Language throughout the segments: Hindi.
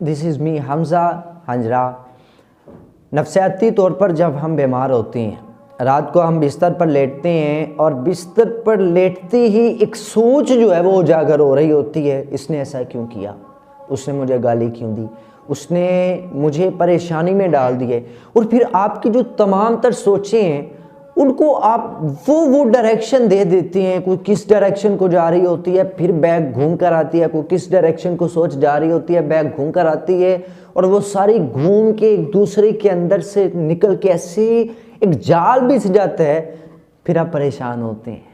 This is me Hamza Hanjra. नफ्सियाती तौर पर जब हम बीमार होते हैं, रात को हम बिस्तर पर लेटते हैं और बिस्तर पर लेटते ही एक सोच जो है वो उजागर हो रही होती है, इसने ऐसा क्यों किया, उसने मुझे गाली क्यों दी, उसने मुझे परेशानी में डाल दिए। और फिर आपकी जो तमाम तर सोचें हैं उनको आप वो डायरेक्शन दे देती हैं। कोई किस डायरेक्शन को जा रही होती है, फिर बैग घूम कर आती है। कोई किस डायरेक्शन को सोच जा रही होती है, बैग घूम कर आती है। और वो सारी घूम के एक दूसरे के अंदर से निकल के ऐसे एक जाल बिछ जाता है। फिर आप परेशान होते हैं,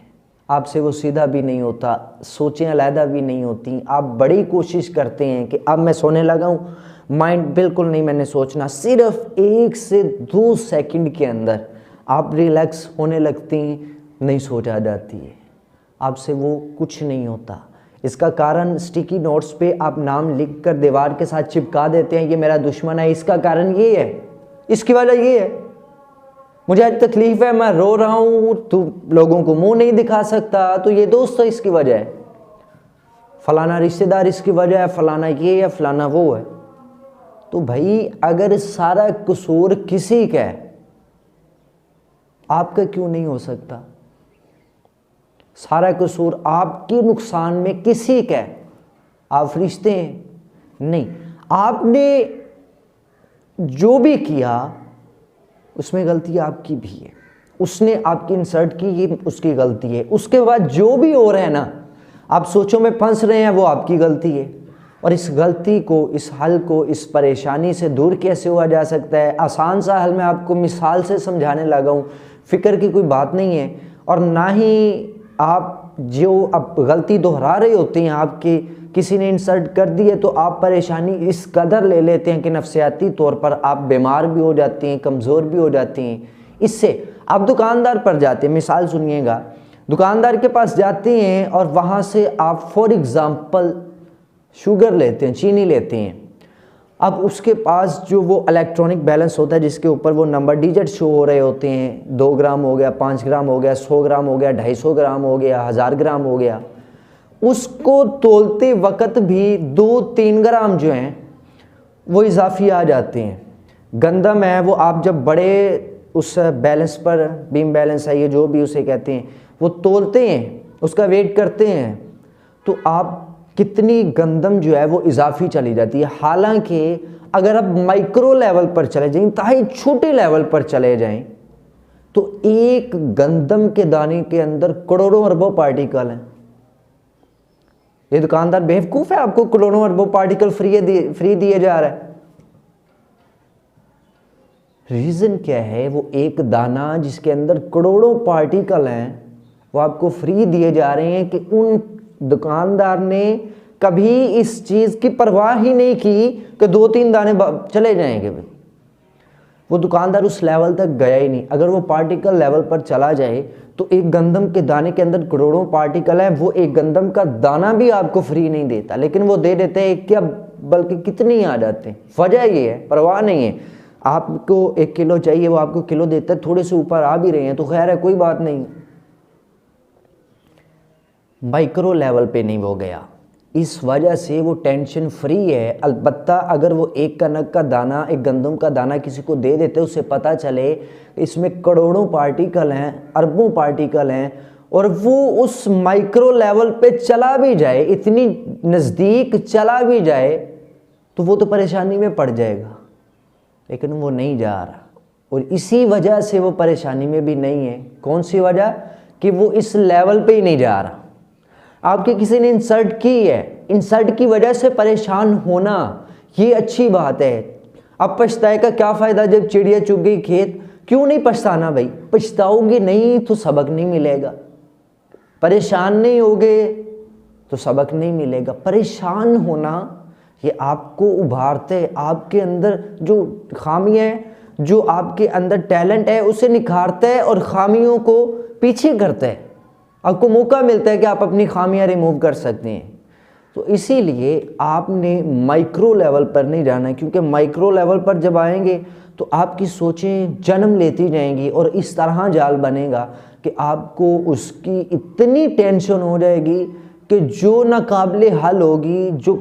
आपसे वो सीधा भी नहीं होता, सोचें अलहदा भी नहीं होती। आप बड़ी कोशिश करते हैं कि अब मैं सोने लगा हूँ, माइंड बिल्कुल नहीं मैंने सोचना। सिर्फ 1 से 2 सेकंड के अंदर आप रिलैक्स होने लगती हैं, नहीं सोच आ जाती है, आपसे वो कुछ नहीं होता। इसका कारण स्टिकी नोट्स पे आप नाम लिख कर दीवार के साथ चिपका देते हैं, ये मेरा दुश्मन है, इसका कारण ये है, इसकी वजह ये है, मुझे आज तकलीफ है, मैं रो रहा हूँ, तो लोगों को मुंह नहीं दिखा सकता, तो ये दोस्त है इसकी वजह है, फलाना रिश्तेदार इसकी वजह है, फलाना ये है, फलाना वो है। तो भाई अगर सारा कसूर किसी का है, आपका क्यों नहीं हो सकता? सारा कसूर आपके नुकसान में किसी का है, आप फरिश्ते हैं नहीं। आपने जो भी किया उसमें गलती आपकी भी है, उसने आपकी इंसल्ट की, ये उसकी गलती है। उसके बाद जो भी हो रहा है ना, आप सोचों में फंस रहे हैं, वो आपकी गलती है। और इस गलती को, इस हल को, इस परेशानी से दूर कैसे हुआ जा सकता है? आसान सा हल मैं आपको मिसाल से समझाने लगा हूँ, फिक्र की कोई बात नहीं है। और ना ही आप जो अब गलती दोहरा रहे होते हैं, आपकी किसी ने इंसल्ट कर दी है तो आप परेशानी इस कदर ले लेते हैं कि नफ्सियाती तौर पर आप बीमार भी हो जाती हैं, कमज़ोर भी हो जाती हैं। इससे आप दुकानदार पर जाते हैं, मिसाल सुनिएगा, दुकानदार के पास जाते हैं और वहाँ से आप फॉर एग्ज़ाम्पल शुगर लेते हैं, चीनी लेते हैं। अब उसके पास जो वो इलेक्ट्रॉनिक बैलेंस होता है जिसके ऊपर वो नंबर डिजिट शो हो रहे होते हैं, 2 ग्राम हो गया, 5 ग्राम हो गया, 100 ग्राम हो गया, 250 ग्राम हो गया, 1000 ग्राम हो गया, उसको तोलते वक्त भी 2-3 ग्राम जो हैं वो इजाफी आ जाते हैं। गंदम है वो आप जब बड़े उस बैलेंस पर, बीम बैलेंस है ये जो भी उसे कहते हैं, वो तोलते हैं, उसका वेट करते हैं, तो आप कितनी गंदम जो है वो इजाफी चली जाती है। हालांकि अगर आप माइक्रो लेवल पर चले जाएं, इंतहाई छोटे लेवल पर चले जाएं, तो एक गंदम के दाने के अंदर करोड़ों अरबों पार्टिकल हैं। ये दुकानदार बेवकूफ़ है, आपको करोड़ों अरबों पार्टिकल फ्री दिए जा रहा है। रीज़न क्या है? वो एक दाना जिसके अंदर करोड़ों पार्टिकल हैं वो आपको फ्री दिए जा रहे हैं कि उन दुकानदार ने कभी इस चीज़ की परवाह ही नहीं की कि 2-3 दाने चले जाएंगे। भाई वो दुकानदार उस लेवल तक गया ही नहीं। अगर वो पार्टिकल लेवल पर चला जाए तो एक गंदम के दाने के अंदर करोड़ों पार्टिकल है, वो एक गंदम का दाना भी आपको फ्री नहीं देता, लेकिन वो दे देते हैं क्या, बल्कि कितने आ जाते हैं। वजह ये है, परवाह नहीं है, आपको 1 किलो चाहिए वो आपको किलो देता है, थोड़े से ऊपर आ भी रहे हैं तो खैर है, कोई बात नहीं। माइक्रो लेवल पे नहीं वो गया, इस वजह से वो टेंशन फ्री है। अलबत्ता अगर वो एक कनक का दाना, एक गंदम का दाना किसी को दे देते, उसे पता चले इसमें करोड़ों पार्टिकल हैं, अरबों पार्टिकल हैं, और वो उस माइक्रो लेवल पे चला भी जाए, इतनी नज़दीक चला भी जाए, तो वो तो परेशानी में पड़ जाएगा, लेकिन वो नहीं जा रहा। और इसी वजह से वो परेशानी में भी नहीं है। कौन सी वजह? कि वो इस लेवल पे ही नहीं जा रहा। आपके किसी ने इंसल्ट की है, इंसल्ट की वजह से परेशान होना ये अच्छी बात है। अब पछताए का क्या फ़ायदा जब चिड़िया चुग गई खेत? क्यों नहीं पछताना भाई? पछताओगे नहीं तो सबक नहीं मिलेगा, परेशान नहीं होगे तो सबक नहीं मिलेगा। परेशान होना ये आपको उभारते है, आपके अंदर जो खामियाँ हैं, जो आपके अंदर टैलेंट है उसे निखारता है और खामियों को पीछे करता है। आपको मौका मिलता है कि आप अपनी खामियां रिमूव कर सकते हैं। तो इसीलिए आपने माइक्रो लेवल पर नहीं जाना है, क्योंकि माइक्रो लेवल पर जब आएंगे तो आपकी सोचें जन्म लेती जाएंगी और इस तरह जाल बनेगा कि आपको उसकी इतनी टेंशन हो जाएगी कि जो नाकाबिले हल होगी, जो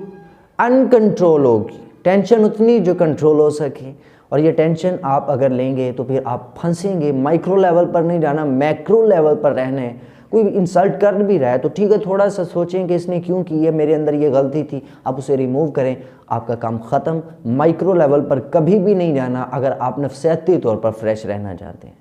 अनकंट्रोल होगी, टेंशन उतनी जो कंट्रोल हो सके। और ये टेंशन आप अगर लेंगे तो फिर आप फंसेंगे। माइक्रो लेवल पर नहीं जाना, मैक्रो लेवल पर रहना है। कोई इंसल्ट कर भी रहा है तो ठीक है, थोड़ा सा सोचें कि इसने क्यों की है, मेरे अंदर ये गलती थी, आप उसे रिमूव करें, आपका काम ख़त्म। माइक्रो लेवल पर कभी भी नहीं जाना अगर आप नफसियाती तौर पर फ्रेश रहना चाहते हैं।